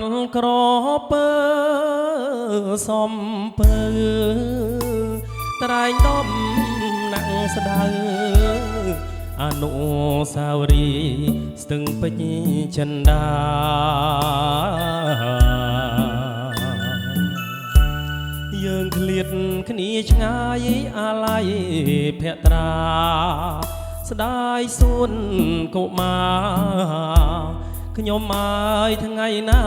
ន់ក្រពើសំពើត្រែងដំណាក់ស្ដៅអនុសាវរីយ៍ស្ទឹងពេជ្រចិន្តាយើងឃ្លាតគ្នាឆ្ងាយអាល័យភក្ត្រាស្ដាយសួនកុមារខ្ញុំអើយថ្ងៃណា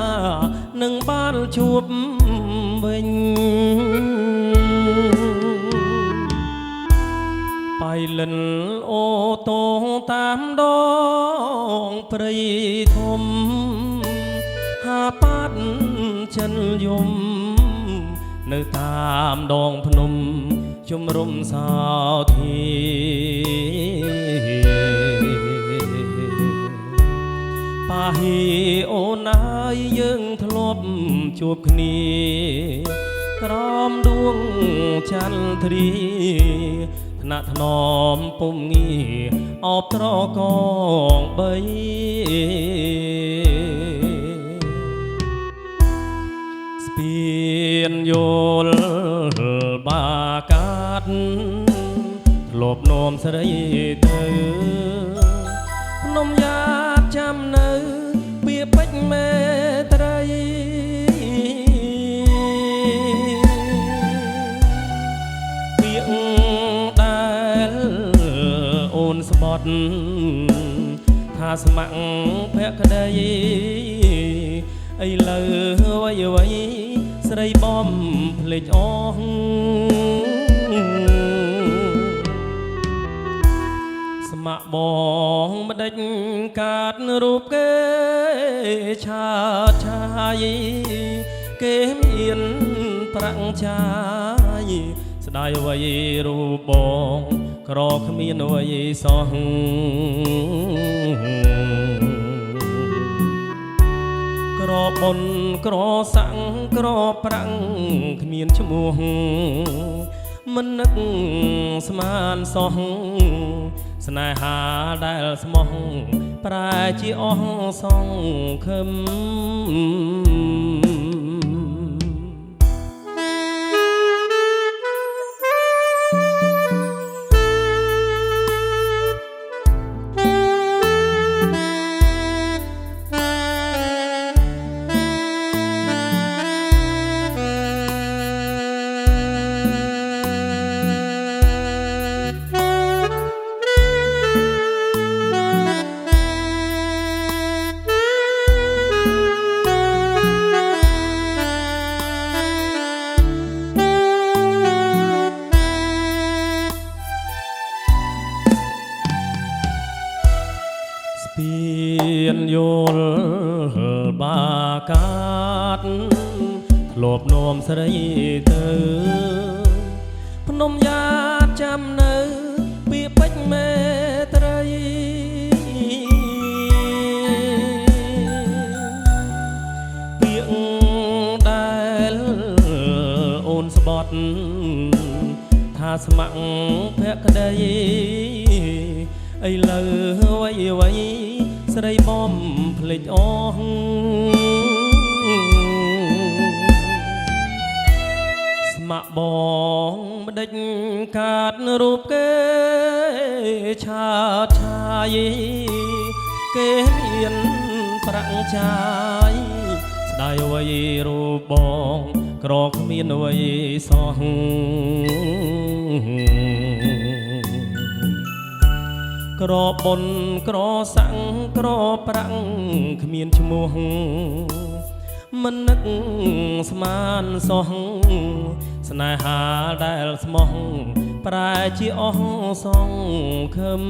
នឹងបានជួបវិញបៃលិនអូតូតាមដងព្រៃធំហាប៉ាត់ចិនយំនៅតាមដងភ្នំជំរុំសោធីប៉ាហីអូនអើយយើងធ្លាប់ជួបគ្នាក្រោមដួងចន្ទទ្រាថ្នាក់ថ្នមពុំងាអបត្រកងបីស្ពានយល់បាកាត់ធ្លាប់នោមស្រីទៅភ្នំយ៉ាតចាំនៅពីពេជ្រមេត្រីពាក្យដែលអូនស្បត់ថាស្ម័គ្រភក្តីឥឡូវអ្វីស្រីបំភ្លេចអស់ស្ម័គ្របងម្ដេចកាត់រូបគេឆាតឆាយគេមានប្រាក់ចាយស្ដាយអ្វីរូបបងក្រគ្មានអ្វីសោះក្របុនក្រសាំងក្រប្រាំងគ្មានឈ្មោះមិននឹកស្មានសោះស្នេហាដែលស្មោះប្រែជាអស់សងខឹមស្ពានយល់បាកាត់ធ្លាប់នោមស្រីទៅភ្នំយ៉ាតចាំនៅពីពេជ្រមេត្រីពាក្យដែលអូនស្បត់ថាស្ម័គ្រភក្តីឥឡូវអ្វីស្រីបំភ្លេចអស់ស្ម័គ្របងម្ដេចកាត់រូបគេឆាតឆាយគេមានប្រាក់ចាយស្ដាយអ្វីរូបបងក្រគ្មានអ្វីសោះក្របុនក្រសាំងក្រប្រាំងគ្មានឈ្មោះមិននឹកស្មានសោះស្នេហាដែលស្មោះប្រែជាអស់សងខឹម